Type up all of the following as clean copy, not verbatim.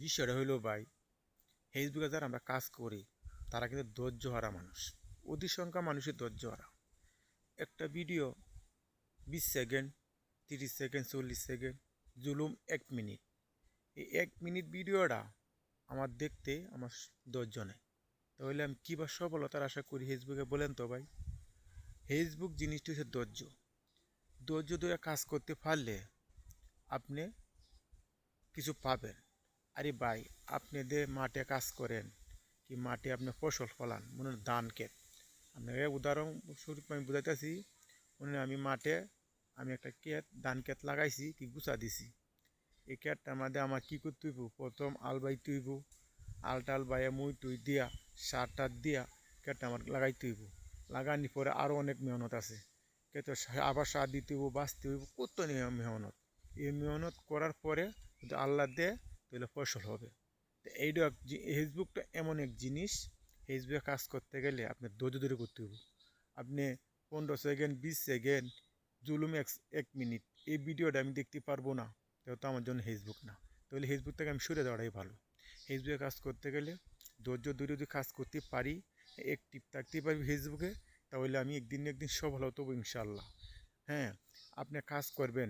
বিষয়টা হইলো ভাই, ফেসবুকে যারা আমরা কাজ করি তারা কিন্তু ধৈর্য হারা মানুষ। অধিসংখ্যা মানুষই ধৈর্য হারা। একটা ভিডিও 20 সেকেন্ড, 30 সেকেন্ড, 40 সেকেন্ড, জুলুম 1 মিনিট। এই 1 মিনিট ভিডিওটা আমার দেখতে আমার ধৈর্য নেই। তাহলে আমি কী বা সফলতার আশা করি ফেসবুকে বলেন তো ভাই? ফেসবুক জিনিসটি হচ্ছে ধৈর্য। ধৈর্য ধরে কাজ করতে পারলে আপনি কিছু পাবেন। আরে ভাই, আপনি যে মাঠে কাজ করেন, কি মাঠে আপনি ফসল ফলান, মনে হয় ধান ক্ষেত। আপনাকে উদাহরণস্বরূপ আমি বুঝাইতেছি। মনে হয় আমি একটা ধান ক্ষেত লাগাইছি, কি গুছা দিছি। এই ক্ষেতটার মধ্যে আমার কী করতে হইব? প্রথম আল বাইতে হইব। আল টাল বাইয়া মুই টুই দিয়া সার টার দিয়া ক্ষেতটা আমার লাগাইতে হইব। লাগানোর পরে আরও অনেক মেহনত আছে। ক্ষেতে আবার সার দিতে হইব, বাঁচতে হইব, কত মেহনত। এই মেহনত করার পরে যদি আল্লাহ দেয় তাহলে ফসল হবে। তো এইটা ফেসবুকটা এমন এক জিনিস, ফেসবুকে কাজ করতে গেলে আপনার ধৈর্য ধরে করতে হবে। আপনি 15 সেকেন্ড, 20 সেকেন্ড, জুলুম 1 মিনিট এই ভিডিওটা আমি দেখতে পারবো না, তো আমার জন্য ফেসবুক না। তাহলে ফেসবুক থেকে আমি সরে যাওয়াটাই ভালো। ফেসবুকে কাজ করতে গেলে ধৈর্য ধরে যদি কাজ করতে পারি, অ্যাক্টিভ থাকতে পারি ফেসবুকে, তাহলে আমি একদিন না একদিন সফল হতে হবো ইনশাল্লাহ। হ্যাঁ, আপনি কাজ করবেন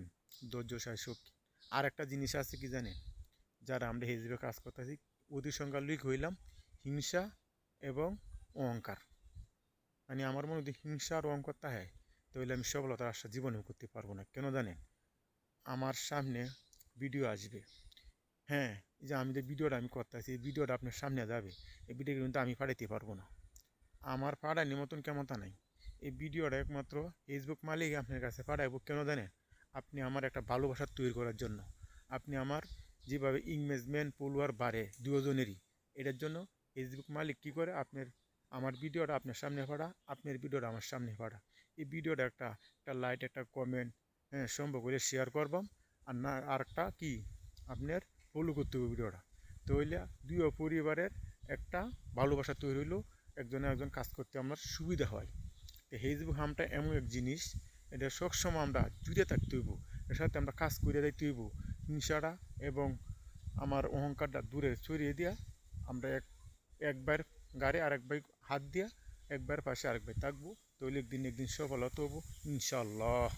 ধৈর্য সায় শক্তি। আর একটা জিনিস আছে কি জানেন? যারা আমরা ফেসবুকে কাজ করতেছি, অতি সংখ্যা লিক হইলাম হিংসা এবং অহংকার। মানে আমার মনে যদি হিংসা আর অহংকার থাকে, তাহলে আমি সফলতার আশা জীবনেও করতে পারবো না। কেন জানেন? আমার সামনে ভিডিও আসবে, হ্যাঁ, এই যে আমি যে ভিডিওটা আমি করতেছি, এই ভিডিওটা আপনার সামনে যাবে, এই ভিডিও কিন্তু আমি পাঠাইতে পারবো না। আমার পাঠানোর মতন ক্ষমতা নাই। এই ভিডিওটা একমাত্র ফেসবুক মালিক আপনার কাছে পাঠাইবো। কেন জানেন? আপনি আমার একটা ভালোবাসা তৈরি করার জন্য। আপনি আমার যেভাবে ইংমেজমেন্ট ফলোয়ার বাড়ে দুজনেরই, এটার জন্য ফেসবুক মালিক কী করে, আমার ভিডিওটা আপনার সামনে পাঠা, আপনার ভিডিওটা আমার সামনে পাঠা। এই ভিডিওটা একটা একটা লাইক, একটা কমেন্ট, হ্যাঁ, সম্ভব করে শেয়ার করবাম। আর না, আর একটা কি, আপনার ফলো করতে হবে ভিডিওটা। তাহলে দুই পরিবারের একটা ভালোবাসা তৈরি হইলো, একজনে একজন কাজ করতে আমার সুবিধা হয়। তো ফেসবুক হামটা এমন এক জিনিস, এটা সবসময় আমরা জুড়ে থাকতে হইব, এর সাথে আমরা কাজ করে যাইতে হইব। হিংসাটা এবং আমার অহংকারটা দূরে সরিয়ে দিয়া আমরা একবার গাড়ি আরেকবার হাত দিয়া একবার পাশে আরেকবার থাকবো, তাহলে একদিন একদিন সফল হতে হবো ইনশাল্লাহ।